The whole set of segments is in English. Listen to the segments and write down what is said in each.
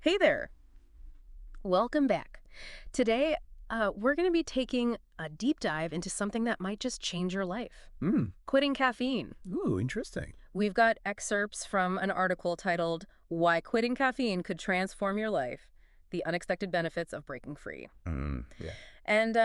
Hey there. Welcome back. Today, we're going to be taking a deep dive into something that might just change your life. Hmm. Quitting caffeine. Ooh, interesting. We've got excerpts from an article titled Why Quitting Caffeine Could Transform Your Life, The Unexpected Benefits of Breaking Free. Yeah, And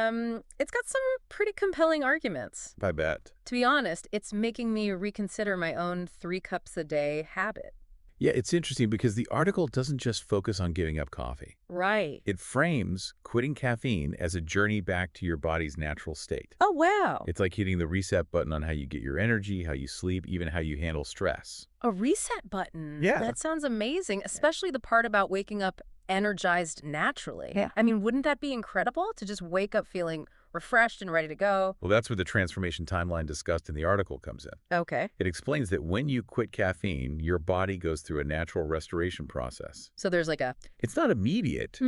it's got some pretty compelling arguments. I bet. To be honest, it's making me reconsider my own 3 cups a day habit. Yeah, it's interesting because the article doesn't just focus on giving up coffee. Right. It frames quitting caffeine as a journey back to your body's natural state. Oh, wow. It's like hitting the reset button on how you get your energy, how you sleep, even how you handle stress. A reset button. Yeah. That sounds amazing, especially the part about waking up energized naturally. Yeah. I mean, wouldn't that be incredible to just wake up feeling refreshed and ready to go? Well, that's where the transformation timeline discussed in the article comes in. Okay. It explains that when you quit caffeine, your body goes through a natural restoration process. So there's like a, It's not immediate,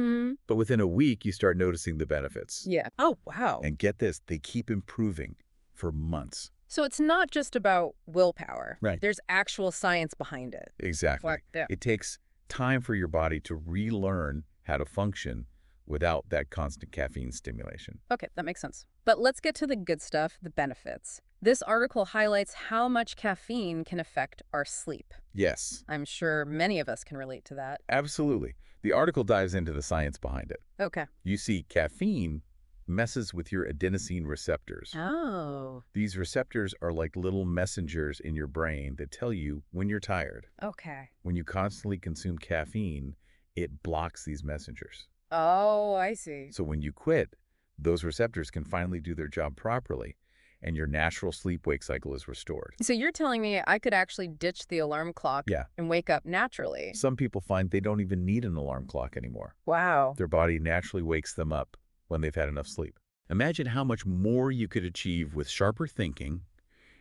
but within a week, you start noticing the benefits. yeah. Oh, wow. And get this, they keep improving for months. So it's not just about willpower. Right. There's actual science behind it. Exactly. Like, yeah. It takes time for your body to relearn how to function without that constant caffeine stimulation. Okay, that makes sense. But let's get to the good stuff, the benefits. This article highlights how much caffeine can affect our sleep. Yes, I'm sure many of us can relate to that. absolutely. The article dives into the science behind it. Okay. You see, caffeine messes with your adenosine receptors. Oh, These receptors are like little messengers in your brain that tell you when you're tired. okay. When you constantly consume caffeine, it blocks these messengers. Oh, I see. So when you quit, those receptors can finally do their job properly, and your natural sleep-wake cycle is restored. So you're telling me I could actually ditch the alarm clock Yeah, and wake up naturally? some people find they don't even need an alarm clock anymore. Wow. Their body naturally wakes them up when they've had enough sleep. Imagine how much more you could achieve with sharper thinking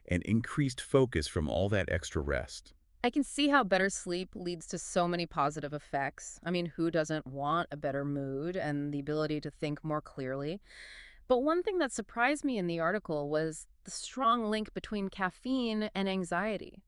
and increased focus from all that extra rest. I can see how better sleep leads to so many positive effects. I mean, who doesn't want a better mood and the ability to think more clearly? But one thing that surprised me in the article was the strong link between caffeine and anxiety.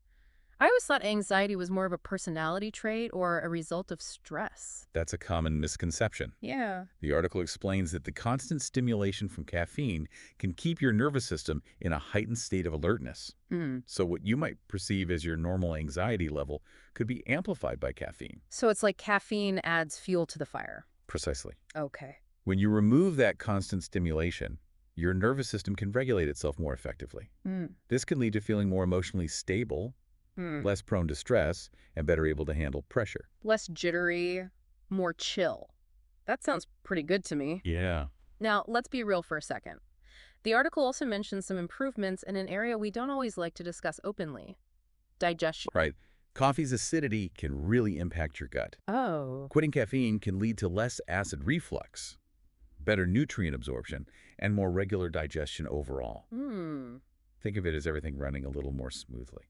I always thought anxiety was more of a personality trait or a result of stress. That's a common misconception. Yeah. The article explains that the constant stimulation from caffeine can keep your nervous system in a heightened state of alertness. Mm. So what you might perceive as your normal anxiety level could be amplified by caffeine. So it's like caffeine adds fuel to the fire. Precisely. Okay. When you remove that constant stimulation, your nervous system can regulate itself more effectively. Mm. This can lead to feeling more emotionally stable, Mm. less prone to stress, and better able to handle pressure. Less jittery, more chill. That sounds pretty good to me. Yeah. Now, let's be real for a second. The article also mentions some improvements in an area we don't always like to discuss openly: digestion. Right. Coffee's acidity can really impact your gut. Oh. Quitting caffeine can lead to less acid reflux, better nutrient absorption, and more regular digestion overall. Hmm. Think of it as everything running a little more smoothly.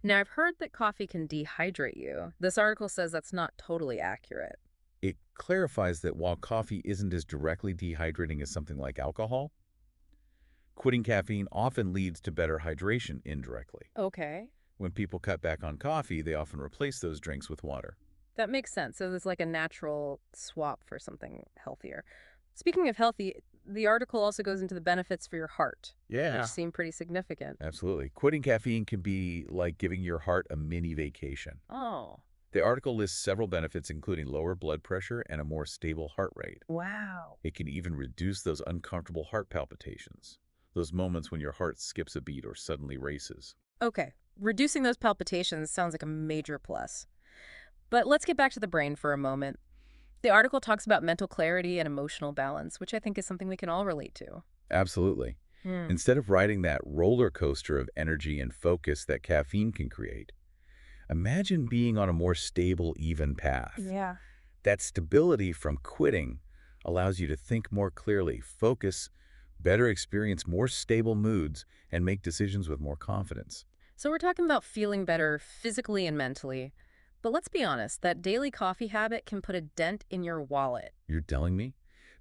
Now, I've heard that coffee can dehydrate you. This article says that's not totally accurate. It clarifies that while coffee isn't as directly dehydrating as something like alcohol, quitting caffeine often leads to better hydration indirectly. Okay. When people cut back on coffee, they often replace those drinks with water. That makes sense. So there's like a natural swap for something healthier. Speaking of healthy, the article also goes into the benefits for your heart, Yeah. which seem pretty significant. Absolutely. Quitting caffeine can be like giving your heart a mini vacation. Oh, The article lists several benefits, including lower blood pressure and a more stable heart rate. wow. It can even reduce those uncomfortable heart palpitations, those moments when your heart skips a beat or suddenly races. Okay, reducing those palpitations sounds like a major plus. But let's get back to the brain for a moment. The article talks about mental clarity and emotional balance, which I think is something we can all relate to. Absolutely. Hmm. Instead of riding that roller coaster of energy and focus that caffeine can create, imagine being on a more stable, even path. Yeah. That stability from quitting allows you to think more clearly, focus, better experience more stable moods, and make decisions with more confidence. So we're talking about feeling better physically and mentally. But let's be honest, that daily coffee habit can put a dent in your wallet. You're telling me?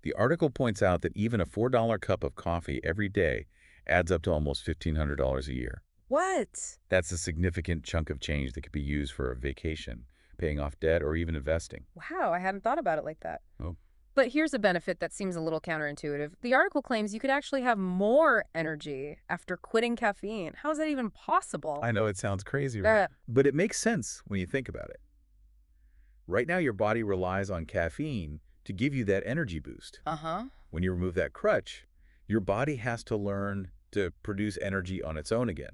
The article points out that even a $4 cup of coffee every day adds up to almost $1,500 a year. What? That's a significant chunk of change that could be used for a vacation, paying off debt, or even investing. Wow, I hadn't thought about it like that. Oh, But here's a benefit that seems a little counterintuitive. The article claims you could actually have more energy after quitting caffeine. How is that even possible? I know it sounds crazy, right? But it makes sense when you think about it. Right now, your body relies on caffeine to give you that energy boost. Uh-huh. When you remove that crutch, your body has to learn to produce energy on its own again.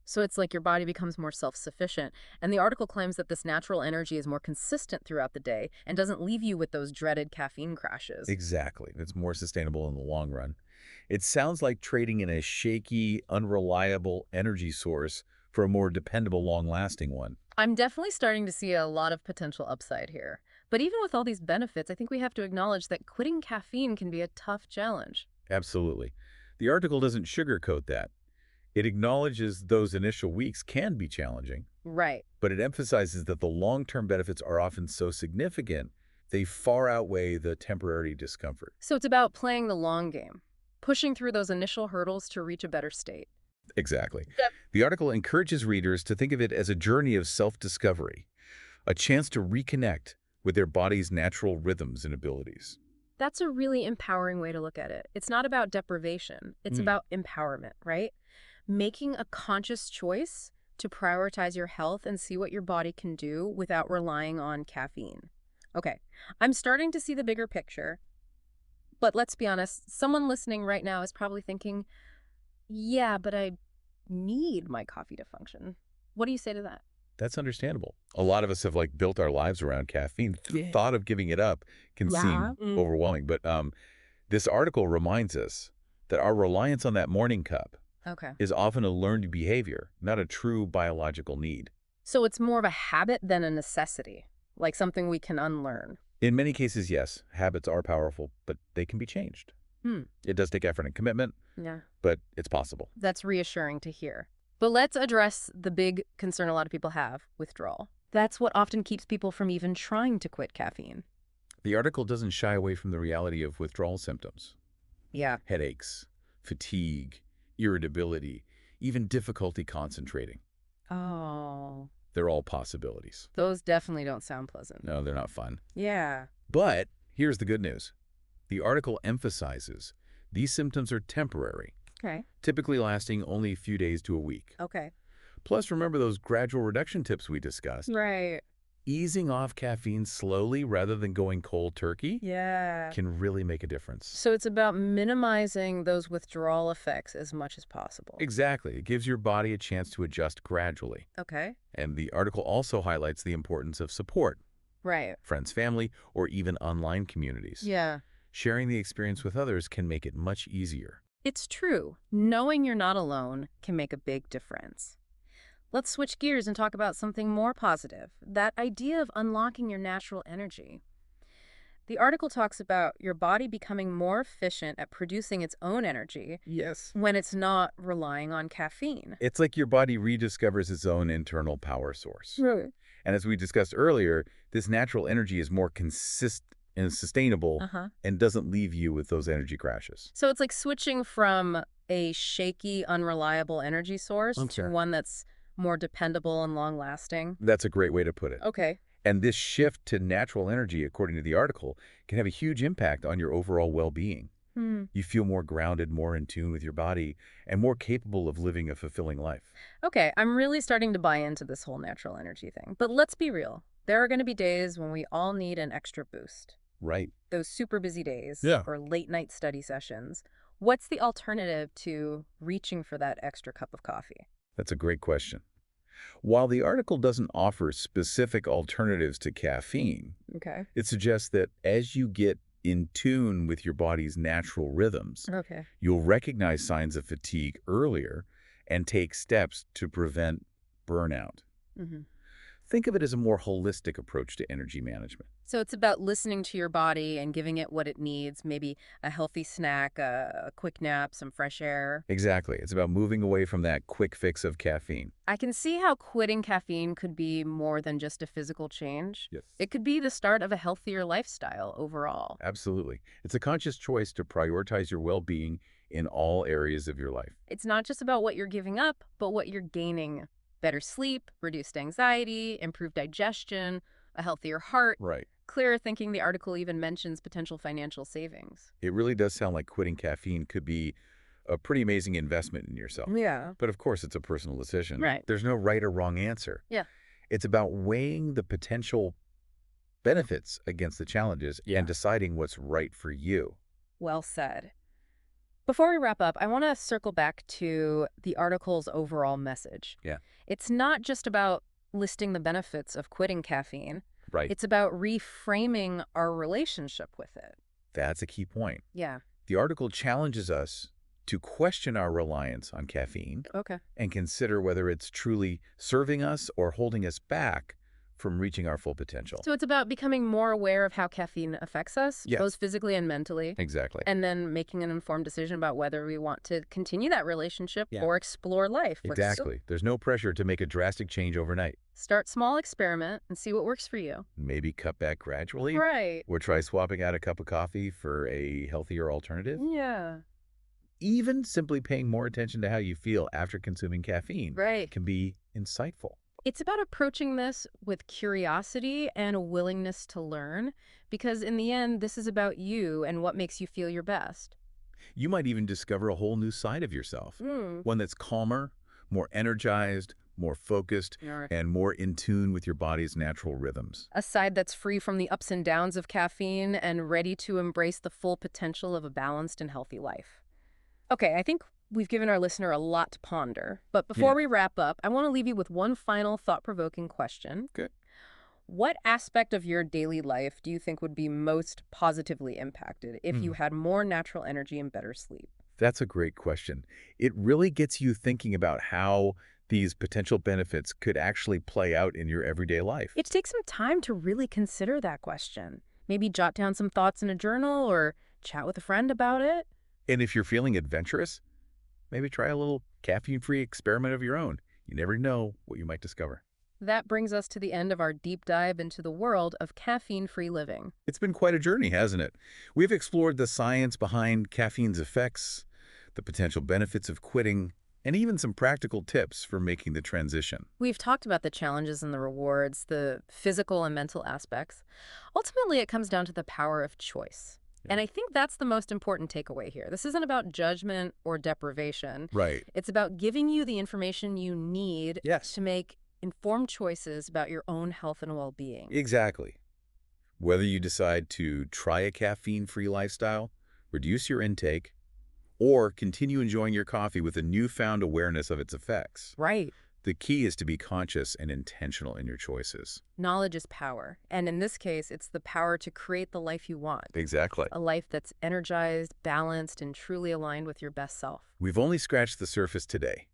So it's like your body becomes more self-sufficient. And the article claims that this natural energy is more consistent throughout the day and doesn't leave you with those dreaded caffeine crashes. Exactly. It's more sustainable in the long run. It sounds like trading in a shaky, unreliable energy source for a more dependable, long-lasting one. I'm definitely starting to see a lot of potential upside here. But even with all these benefits, I think we have to acknowledge that quitting caffeine can be a tough challenge. Absolutely. The article doesn't sugarcoat that. It acknowledges those initial weeks can be challenging, Right. but it emphasizes that the long-term benefits are often so significant, they far outweigh the temporary discomfort. So it's about playing the long game, pushing through those initial hurdles to reach a better state. Exactly. Yep. The article encourages readers to think of it as a journey of self-discovery, a chance to reconnect with their body's natural rhythms and abilities. That's a really empowering way to look at it. It's not about deprivation. It's Mm. about empowerment, right? Making a conscious choice to prioritize your health and see what your body can do without relying on caffeine. Okay, I'm starting to see the bigger picture, but let's be honest, someone listening right now is probably thinking, yeah, but I need my coffee to function. What do you say to that? That's understandable. A lot of us have built our lives around caffeine. Yeah. Thought of giving it up can Yeah. seem overwhelming, but this article reminds us that our reliance on that morning cup Okay. is often a learned behavior, not a true biological need. So it's more of a habit than a necessity, like something we can unlearn. In many cases, yes, habits are powerful, but they can be changed. Hmm. It does take effort and commitment, Yeah. but it's possible. That's reassuring to hear. But let's address the big concern a lot of people have, withdrawal. That's what often keeps people from even trying to quit caffeine. The article doesn't shy away from the reality of withdrawal symptoms. Yeah. Headaches, fatigue, irritability, even difficulty concentrating. Oh, They're all possibilities. those definitely don't sound pleasant. No, they're not fun. Yeah. But here's the good news. The article emphasizes these symptoms are temporary, Okay. typically lasting only a few days to a week. Okay. Plus, remember those gradual reduction tips we discussed? Right. Easing off caffeine slowly rather than going cold turkey Yeah. can really make a difference. So it's about minimizing those withdrawal effects as much as possible. Exactly. It gives your body a chance to adjust gradually. Okay. And the article also highlights the importance of support, Right. friends, family, or even online communities. Yeah. Sharing the experience with others can make it much easier. It's true. Knowing you're not alone can make a big difference. Let's switch gears and talk about something more positive, that idea of unlocking your natural energy. The article talks about your body becoming more efficient at producing its own energy Yes. when it's not relying on caffeine. It's like your body rediscovers its own internal power source. Right. And as we discussed earlier, this natural energy is more consistent and sustainable Uh-huh. and doesn't leave you with those energy crashes. So it's like switching from a shaky, unreliable energy source Okay. to one that's more dependable and long-lasting. That's a great way to put it. Okay. And this shift to natural energy, according to the article, can have a huge impact on your overall well-being. You feel more grounded, more in tune with your body, and more capable of living a fulfilling life. Okay, I'm really starting to buy into this whole natural energy thing. But let's be real. There are going to be days when we all need an extra boost. Right. Those super busy days Yeah. or late night study sessions. What's the alternative to reaching for that extra cup of coffee? That's a great question. While the article doesn't offer specific alternatives to caffeine, Okay. it suggests that as you get in tune with your body's natural rhythms, Okay. you'll recognize signs of fatigue earlier and take steps to prevent burnout. Mm-hmm. Think of it as a more holistic approach to energy management. So it's about listening to your body and giving it what it needs, maybe a healthy snack, a quick nap, some fresh air. Exactly. It's about moving away from that quick fix of caffeine. I can see how quitting caffeine could be more than just a physical change. Yes. It could be the start of a healthier lifestyle overall. Absolutely. It's a conscious choice to prioritize your well-being in all areas of your life. It's not just about what you're giving up, but what you're gaining. Better sleep, reduced anxiety, improved digestion, a healthier heart, Right. clearer thinking. The article even mentions potential financial savings. It really does sound like quitting caffeine could be a pretty amazing investment in yourself. Yeah. But of course, it's a personal decision. Right. There's no right or wrong answer. Yeah. It's about weighing the potential benefits against the challenges and deciding what's right for you. Well said. Before we wrap up, I want to circle back to the article's overall message. Yeah. It's not just about listing the benefits of quitting caffeine. Right. It's about reframing our relationship with it. That's a key point. Yeah. The article challenges us to question our reliance on caffeine Okay. and consider whether it's truly serving us or holding us back from reaching our full potential. So it's about becoming more aware of how caffeine affects us, Yes. both physically and mentally, Exactly. and then making an informed decision about whether we want to continue that relationship Yeah. or explore life. Exactly. There's no pressure to make a drastic change overnight. Start small, experiment, and see what works for you. Maybe cut back gradually. Right. Or try swapping out a cup of coffee for a healthier alternative. Yeah. Even simply paying more attention to how you feel after consuming caffeine Right. can be insightful. It's about approaching this with curiosity and a willingness to learn, because in the end, this is about you and what makes you feel your best. You might even discover a whole new side of yourself, one that's calmer, more energized, more focused, Or and more in tune with your body's natural rhythms. a side that's free from the ups and downs of caffeine and ready to embrace the full potential of a balanced and healthy life. Okay, I think we've given our listener a lot to ponder. But before Yeah. we wrap up, I want to leave you with one final thought-provoking question. Good. What aspect of your daily life do you think would be most positively impacted if you had more natural energy and better sleep? That's a great question. It really gets you thinking about how these potential benefits could actually play out in your everyday life. It takes some time to really consider that question. Maybe jot down some thoughts in a journal or chat with a friend about it. And if you're feeling adventurous, maybe try a little caffeine-free experiment of your own. You never know what you might discover. That brings us to the end of our deep dive into the world of caffeine-free living. It's been quite a journey, hasn't it? We've explored the science behind caffeine's effects, the potential benefits of quitting, and even some practical tips for making the transition. We've talked about the challenges and the rewards, the physical and mental aspects. Ultimately, it comes down to the power of choice. And I think that's the most important takeaway here. This isn't about judgment or deprivation. Right. It's about giving you the information you need Yes. to make informed choices about your own health and well-being. Exactly. Whether you decide to try a caffeine-free lifestyle, reduce your intake, or continue enjoying your coffee with a newfound awareness of its effects, Right. the key is to be conscious and intentional in your choices. Knowledge is power. And in this case, it's the power to create the life you want. Exactly. A life that's energized, balanced, and truly aligned with your best self. We've only scratched the surface today.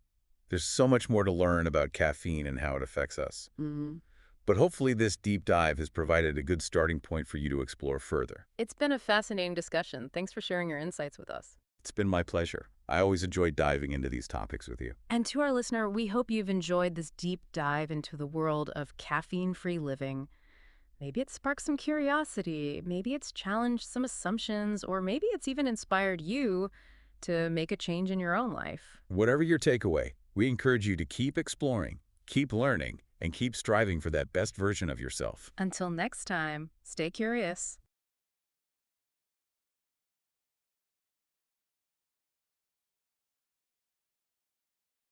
There's so much more to learn about caffeine and how it affects us. But hopefully this deep dive has provided a good starting point for you to explore further. It's been a fascinating discussion. Thanks for sharing your insights with us. It's been my pleasure. I always enjoy diving into these topics with you. And to our listener, we hope you've enjoyed this deep dive into the world of caffeine-free living. Maybe it sparked some curiosity, maybe it's challenged some assumptions, or maybe it's even inspired you to make a change in your own life. Whatever your takeaway, we encourage you to keep exploring, keep learning, and keep striving for that best version of yourself. Until next time, stay curious.